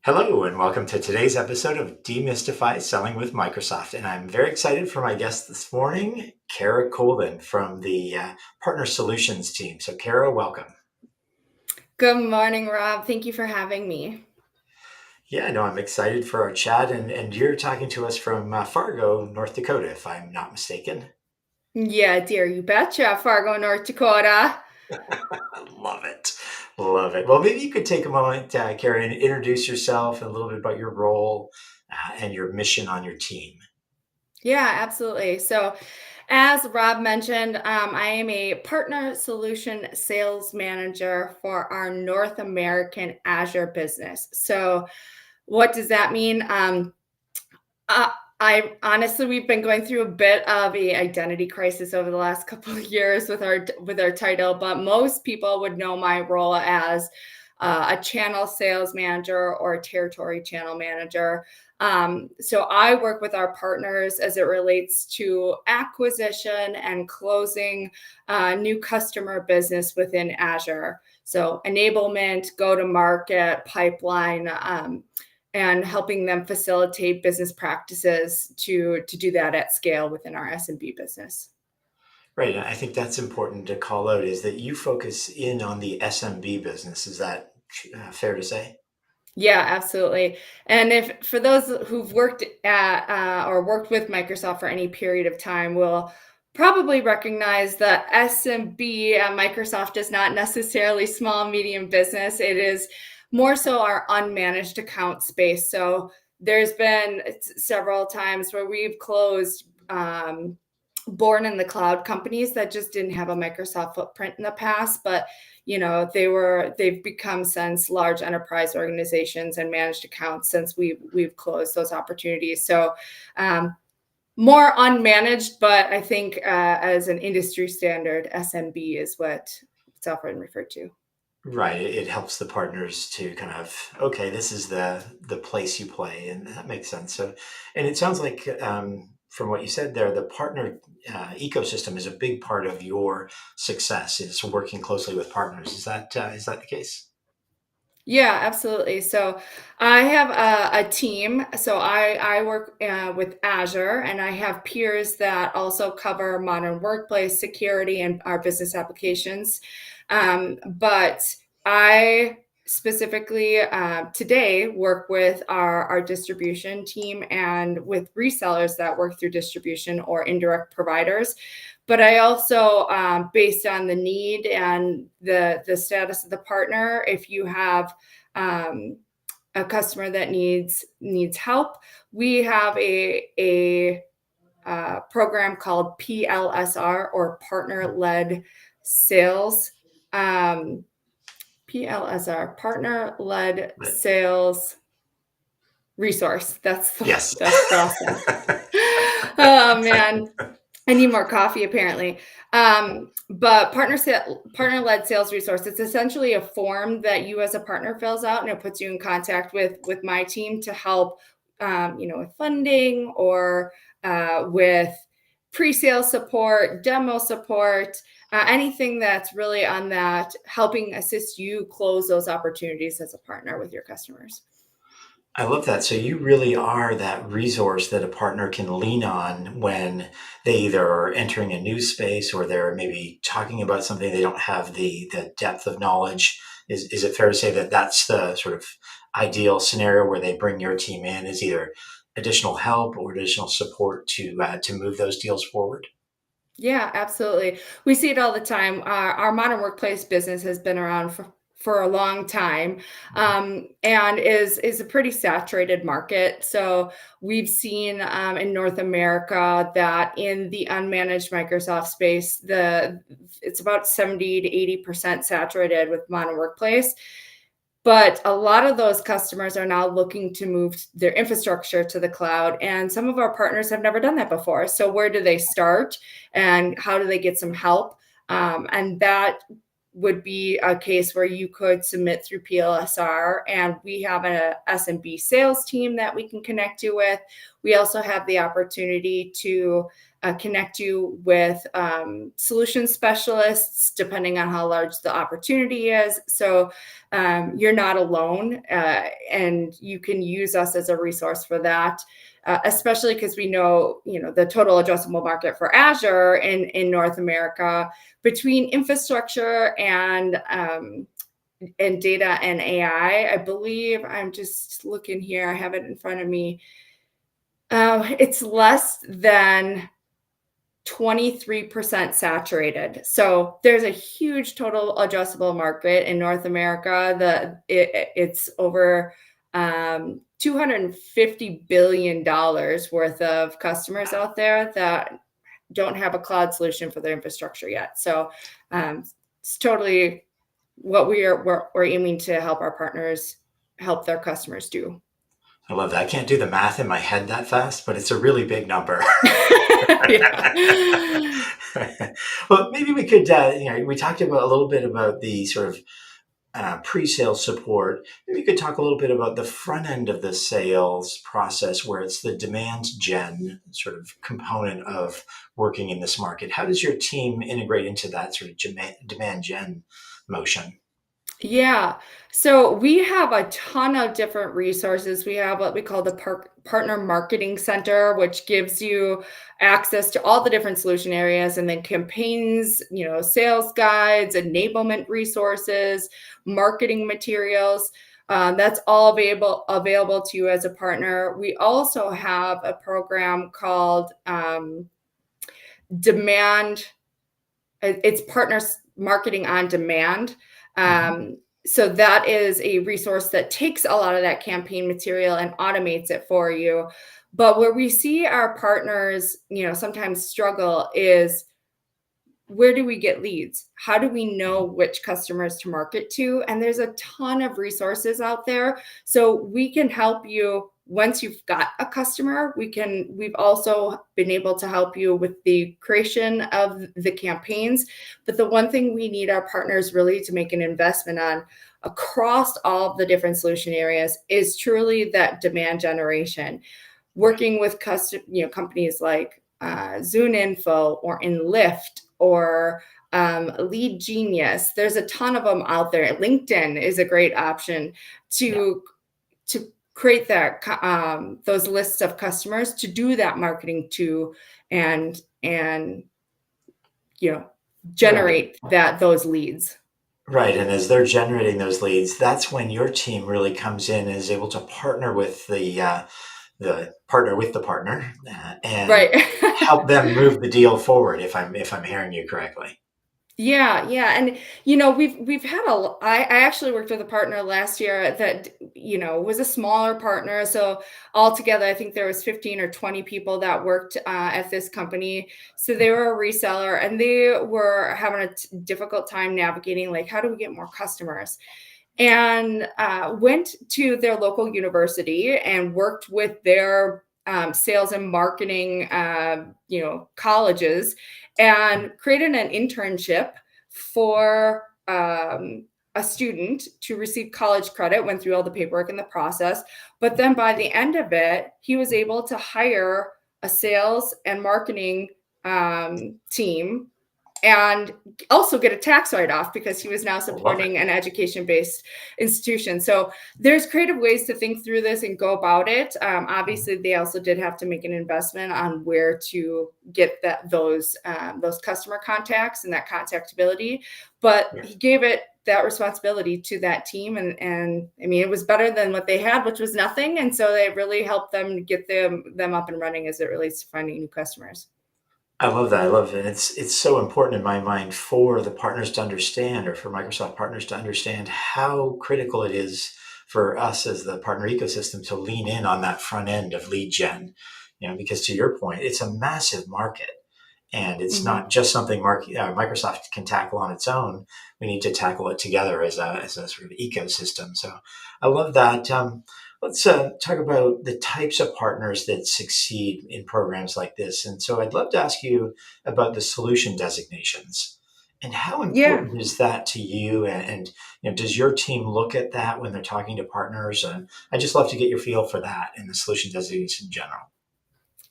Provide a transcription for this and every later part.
Hello, and welcome to today's episode of Demystify Selling with Microsoft. And I'm very excited for my guest this morning, Kara Colvin from the Partner Solutions team. So, Kara, welcome. Good morning, Rob. Thank you for having me. Yeah, no, I'm excited for our chat. And you're talking to us from Fargo, North Dakota, if I'm not mistaken. Yeah, dear, you betcha. Fargo, North Dakota. I love it. Love it. Well, maybe you could take a moment, Kara, and introduce yourself and a little bit about your role and your mission on your team. Yeah, absolutely. So, as Rob mentioned, I am a partner solution sales manager for our North American Azure business. So, what does that mean? Uh, I honestly, we've been going through a bit of a identity crisis over the last couple of years with our title, but most people would know my role as a channel sales manager or a territory channel manager. So I work with our partners as it relates to acquisition and closing new customer business within Azure. So enablement, go to market, pipeline. And helping them facilitate business practices to do that at scale within our SMB business. Right. And I think that's important to call out is that you focus in on the SMB business. Is that fair to say? Yeah, absolutely. And if for those who've worked at or worked with Microsoft for any period of time, will probably recognize that SMB at Microsoft is not necessarily small, medium business. It is more so our unmanaged account space. So there's been several times where we've closed born in the cloud companies that just didn't have a Microsoft footprint in the past, but they've become since large enterprise organizations and managed accounts since we've closed those opportunities. So more unmanaged, but I think as an industry standard, SMB is what it's often referred to. Right. It helps the partners to kind of, okay, this is the place you play, and that makes sense. So, and it sounds like from what you said there, the partner ecosystem is a big part of your success. Is working closely with partners. Is that the case? Yeah, absolutely. So I have a team. So I work with Azure, and I have peers that also cover modern workplace security and our business applications. But I specifically today work with our distribution team and with resellers that work through distribution or indirect providers. But I also, based on the need and the status of the partner, if you have um, a customer that needs help, we have a program called PLSR or partner led sales. Um, PLSR, partner led Right. sales resource. That's Yes. that's awesome. Oh man, I need more coffee apparently. But partner-led sales resource, it's essentially a form that you as a partner fills out, and it puts you in contact with my team to help, with funding or with pre-sale support, demo support, anything that's really on that, helping assist you close those opportunities as a partner with your customers. I love that. So you really are that resource that a partner can lean on when they either are entering a new space or they're maybe talking about something they don't have the depth of knowledge. Is it fair to say that that's the sort of ideal scenario where they bring your team in is either additional help or additional support to move those deals forward? Yeah, absolutely. We see it all the time. Our modern workplace business has been around for a long time, and is a pretty saturated market. So we've seen in North America that in the unmanaged Microsoft space, the it's about 70 to 80% saturated with modern workplace. But a lot of those customers are now looking to move their infrastructure to the cloud, and some of our partners have never done that before. So where do they start, and how do they get some help? And that would be a case where you could submit through PLSR, and we have a SMB sales team that we can connect you with. We also have the opportunity to connect you with solution specialists depending on how large the opportunity is. So you're not alone, and you can use us as a resource for that. Especially because we know, the total addressable market for Azure in North America between infrastructure and data and AI. I believe I'm just looking here. I have it in front of me. It's less than 23% saturated. So there's a huge total addressable market in North America. It's over $250 billion worth of customers out there that don't have a cloud solution for their infrastructure yet. So it's totally what we're aiming to help our partners help their customers do. I love that. I can't do the math in my head that fast, but it's a really big number. Yeah. Well, maybe we could, we talked about a little bit about the sort of pre-sale support. Maybe you could talk a little bit about the front end of the sales process, where it's the demand gen sort of component of working in this market. How does your team integrate into that sort of demand gen motion? Yeah. So we have a ton of different resources. We have what we call the Partner Marketing Center, which gives you access to all the different solution areas and then campaigns, sales guides, enablement resources, marketing materials. That's all available to you as a partner. We also have a program called Demand. It's Partners Marketing on Demand. Mhm. So that is a resource that takes a lot of that campaign material and automates it for you. But where we see our partners, sometimes struggle is, where do we get leads? How do we know which customers to market to? And there's a ton of resources out there. So we can help you once you've got a customer. We've also been able to help you with the creation of the campaigns. But the one thing we need our partners really to make an investment on across all of the different solution areas is truly that demand generation. Right. Working with companies like ZoomInfo or Enlift or Lead Genius. There's a ton of them out there. LinkedIn is a great option Yeah. to create that those lists of customers to do that marketing to and Right. generate those leads. Right. And as they're generating those leads, that's when your team really comes in and is able to partner with the partner with the partner, and Right. help them move the deal forward. If I'm hearing you correctly. Yeah, yeah, and we've had I actually worked with a partner last year that was a smaller partner. So altogether, I think there was 15 or 20 people that worked at this company. So they were a reseller, and they were having a difficult time navigating, like, how do we get more customers? And went to their local university and worked with their sales and marketing, colleges, and created an internship for a student to receive college credit. Went through all the paperwork and the process, but then by the end of it, he was able to hire a sales and marketing team and also get a tax write-off because he was now I love it. supporting an education-based institution. So there's creative ways to think through this and go about it. Obviously, they also did have to make an investment on where to get those customer contacts and that contactability, but Yeah. he gave that responsibility to that team, and I mean, it was better than what they had, which was nothing. And so they really helped them get them up and running as it relates to finding new customers. I love that. I love it. It's so important in my mind for the partners to understand, or for Microsoft partners to understand, how critical it is for us as the partner ecosystem to lean in on that front end of lead gen. Because to your point, it's a massive market. And it's not Mhm. just something Microsoft can tackle on its own. We need to tackle it together as a sort of ecosystem. So I love that. Let's talk about the types of partners that succeed in programs like this. And so I'd love to ask you about the solution designations. And how Yeah. important is that to you? And does your team look at that when they're talking to partners? And I just love to get your feel for that and the solution designation in general.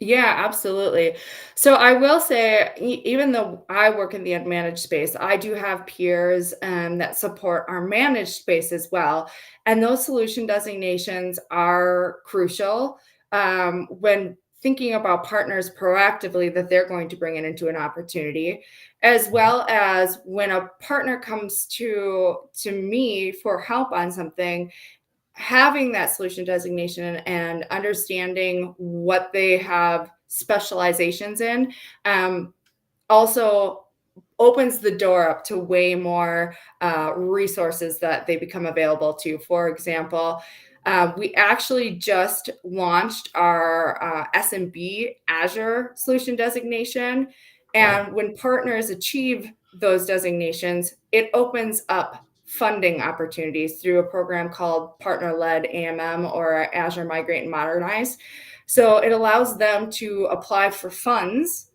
Yeah, absolutely. So I will say, even though I work in the unmanaged space, I do have peers that support our managed space as well. And those solution designations are crucial when thinking about partners proactively that they're going to bring it into an opportunity, as Mhm. well as when a partner comes to me for help on something, having that solution designation and understanding what they have specializations in also opens the door up to way more resources that they become available to. For example, we actually just launched our SMB Azure solution designation. Wow. And when partners achieve those designations, it opens up funding opportunities through a program called Partner Led AMM or Azure Migrate and Modernize. So it allows them to apply for funds,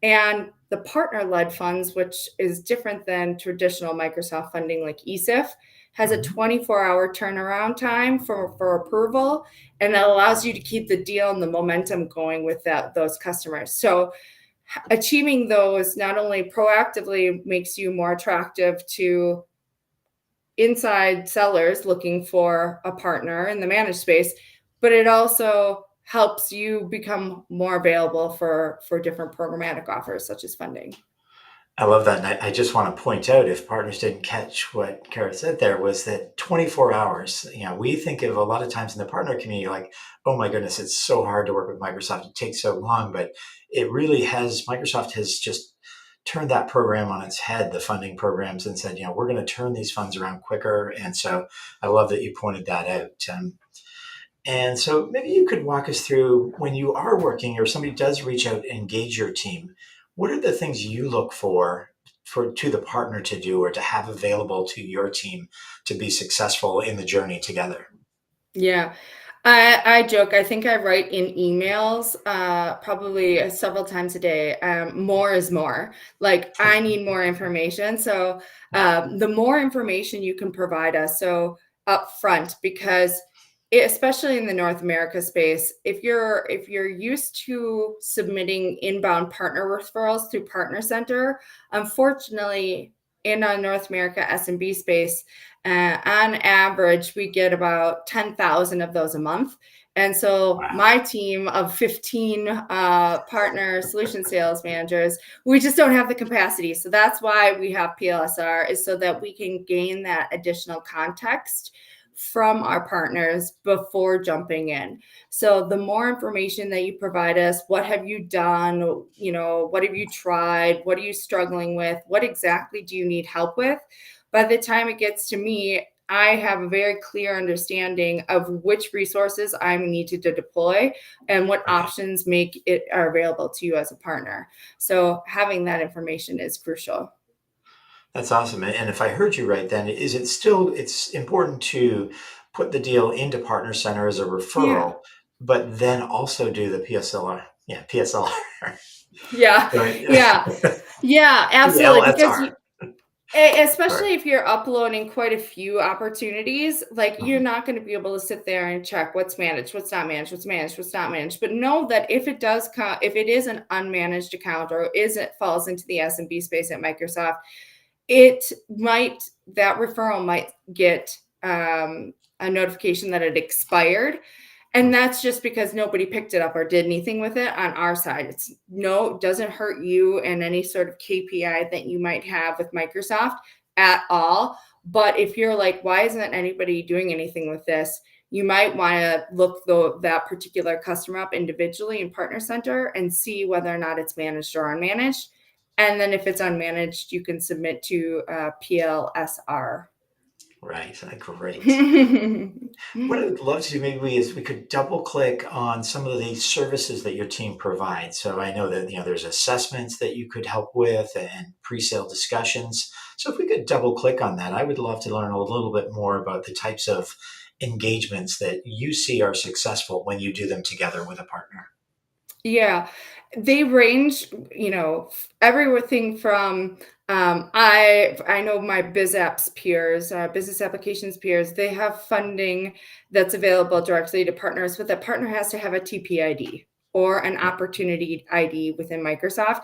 and the partner led funds, which is different than traditional Microsoft funding like ESIF, has a Mhm. 24-hour turnaround time for approval, and it allows you to keep the deal and the momentum going with those customers. So achieving those not only proactively makes you more attractive to inside sellers looking for a partner in the managed space, but it also helps you become more available for different programmatic offers such as funding. I love that. And I just want to point out, if partners didn't catch what Kara said there, was that 24 hours. We think of a lot of times in the partner community like, oh my goodness, it's so hard to work with Microsoft. It takes so long. But it really has, Microsoft has just turned that program on its head, the funding programs, and said, we're going to turn these funds around quicker. And so I love that you pointed that out. And so maybe you could walk us through when you are working or somebody does reach out and engage your team, what are the things you look for to the partner to do or to have available to your team to be successful in the journey together? Yeah. I joke. I think I write in emails probably several times a day. More is more. Like, I need more information. So Yeah. the more information you can provide us, so upfront, because especially in the North America space, if you're used to submitting inbound partner referrals through Partner Center, unfortunately, in a North America SMB space, on average, we get about 10,000 of those a month. And so Wow. my team of 15 partner solution sales managers, we just don't have the capacity. So that's why we have PLSR, is so that we can gain that additional context from our partners before jumping in. So the more information that you provide us, what have you done? What have you tried? What are you struggling with? What exactly do you need help with? By the time it gets to me, I have a very clear understanding of which resources I need to deploy and what Right. options make it are available to you as a partner. So having that information is crucial. That's awesome. And if I heard you right, then is it still, it's important to put the deal into Partner Center as a Yeah. referral, but then also do the PSLR. Yeah, PSLR. Yeah. Right. Yeah. Yeah, The absolutely. Because LSR. Sorry. especially if you're uploading quite a few opportunities, like, you're Mhm. not going to be able to sit there and check what's managed, what's not managed, what's managed, what's not managed. But know that if it does come, if it is an unmanaged account or isn't falls into the SMB space at Microsoft, it might that referral might get a notification that it expired, and that's just because nobody picked it up or did anything with it on our side. It's no, doesn't hurt you and any sort of KPI that you might have with Microsoft at all. But if you're like, why isn't anybody doing anything with this? You might want to look that particular customer up individually in Partner Center and see whether or not it's managed or unmanaged. And then if it's unmanaged, you can submit to PLSR. Right. Great. What I would love to do maybe is we could double click on some of the services that your team provides. So I know that there's assessments that you could help with and pre-sale discussions. So if we could double click on that, I would love to learn a little bit more about the types of engagements that you see are successful when you do them together with a partner. Yeah, they range, everything from I know my BizApps peers, business applications peers, they have funding that's available directly to partners, but that partner has to have a TPID. or an opportunity ID within Microsoft,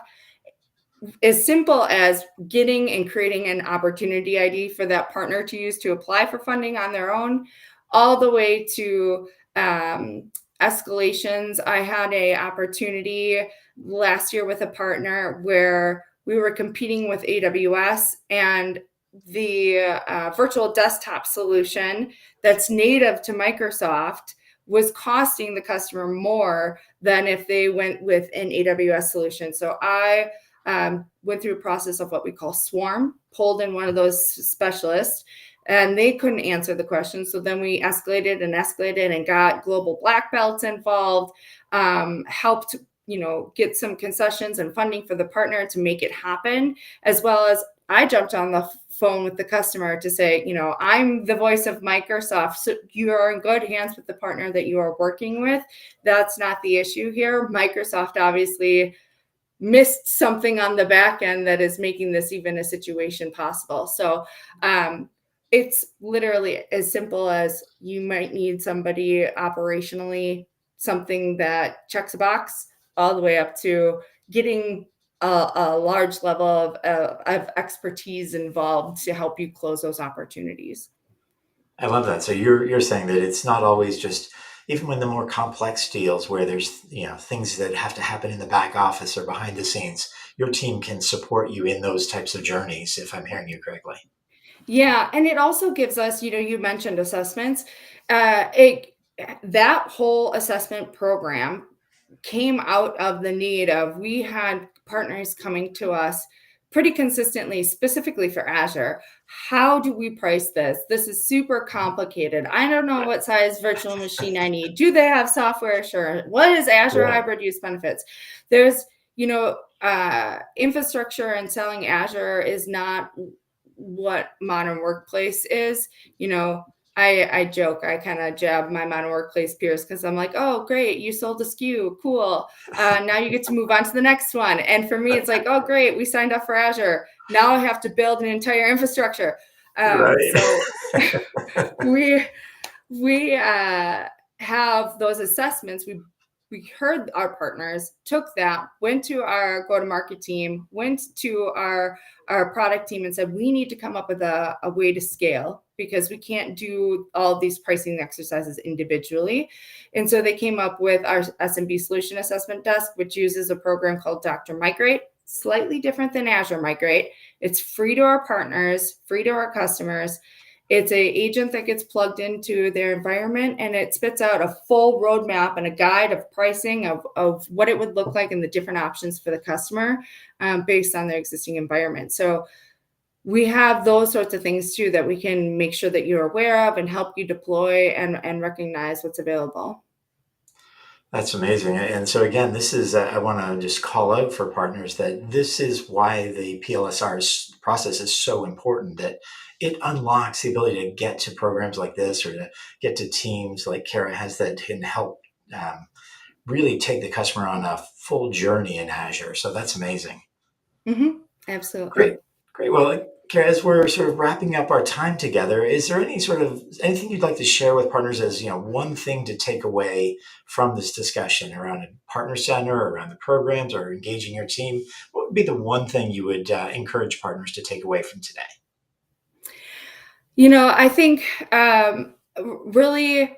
as simple as getting and creating an opportunity ID for that partner to use to apply for funding on their own, all the way to escalations. I had a opportunity last year with a partner where we were competing with AWS, and the virtual desktop solution that's native to Microsoft was costing the customer more than if they went with an AWS solution. So I went through a process of what we call swarm, pulled in one of those specialists, and they couldn't answer the question. So then we escalated and got global black belts involved, helped get some concessions and funding for the partner to make it happen, as well as I jumped on the phone with the customer to say, I'm the voice of Microsoft, so you are in good hands with the partner that you are working with. That's not the issue here. Microsoft obviously missed something on the back end that is making this even a situation possible. So it's literally as simple as you might need somebody operationally, something that checks a box, all the way up to getting a large level of expertise involved to help you close those opportunities. I love that. So you're saying that it's not always just, even when the more complex deals where there's things that have to happen in the back office or behind the scenes, your team can support you in those types of journeys, if I'm hearing you correctly. Yeah, and it also gives us, you mentioned assessments. It That whole assessment program came out of the need of, we had partners coming to us pretty consistently, specifically for Azure. How do we price this? This is super complicated. I don't know what size virtual machine I need. Do they have software assurance? What is Azure Yeah. hybrid use benefits? There's, infrastructure and selling Azure is not what modern workplace is. I joke, I kind of jab my modern workplace peers because I'm like, oh, great, you sold a SKU, cool. Now you get to move on to the next one. And for me, it's like, oh, great, we signed up for Azure. Now I have to build an entire infrastructure. Right. So we have those assessments. We heard our partners, took that, went to our go-to-market team, went to our product team and said, we need to come up with a way to scale because we can't do all of these pricing exercises individually. And so they came up with our SMB solution assessment desk, which uses a program called Dr. Migrate, slightly different than Azure Migrate. It's free to our partners, free to our customers. It's an agent that gets plugged into their environment, and it spits out a full roadmap and a guide of pricing of what it would look like and the different options for the customer based on their existing environment. So we have those sorts of things too that we can make sure that you're aware of and help you deploy and recognize what's available. That's amazing. And so again, this is, I want to just call out for partners that this is why the process is so important, that it unlocks the ability to get to programs like this or to get to teams like Kara has that can help really take the customer on a full journey in Azure. So that's amazing. Absolutely. Great, great. Well, Kara, as we're sort of wrapping up our time together, is there anything you'd like to share with partners as one thing to take away from this discussion around a partner center, around the programs, or engaging your team? What would be the one thing you would encourage partners to take away from today? I think really,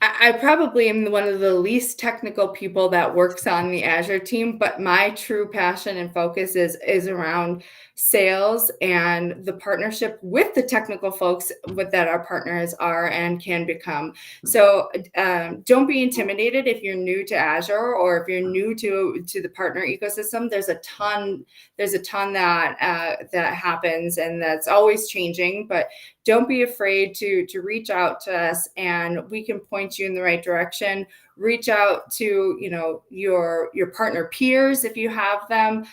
I probably am one of the least technical people that works on the Azure team, but my true passion and focus is around sales and the partnership with the technical folks that our partners are and can become. So don't be intimidated if you're new to Azure or if you're new to the partner ecosystem. There's a ton that happens, and that's always changing. But don't be afraid to reach out to us, and we can point you in the right direction. Reach out to your partner peers if you have them.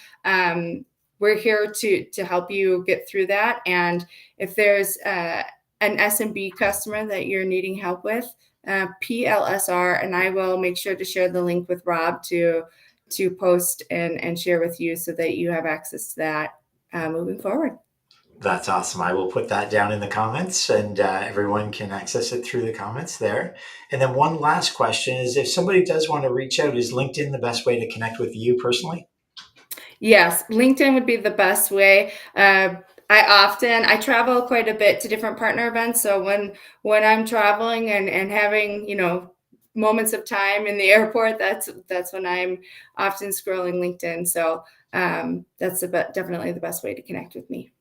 We're here to help you get through that. And if there's an SMB customer that you're needing help with, PLSR, and I will make sure to share the link with Rob to post and share with you so that you have access to that moving forward. That's awesome. I will put that down in the comments, and everyone can access it through the comments there. And then one last question is, if somebody does want to reach out, is LinkedIn the best way to connect with you personally? Yes, LinkedIn would be the best way. I travel quite a bit to different partner events. So when I'm traveling and having moments of time in the airport, that's when I'm often scrolling LinkedIn. So that's definitely the best way to connect with me.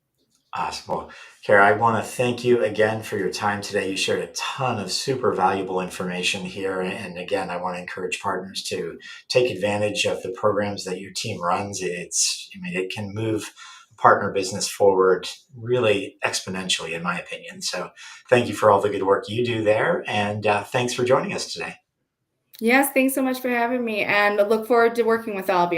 Awesome. Well, Kara, I want to thank you again for your time today. You shared a ton of super valuable information here. And again, I want to encourage partners to take advantage of the programs that your team runs. I mean, it can move a partner business forward really exponentially, in my opinion. So thank you for all the good work you do there. And thanks for joining us today. Yes, thanks so much for having me, and look forward to working with all of you.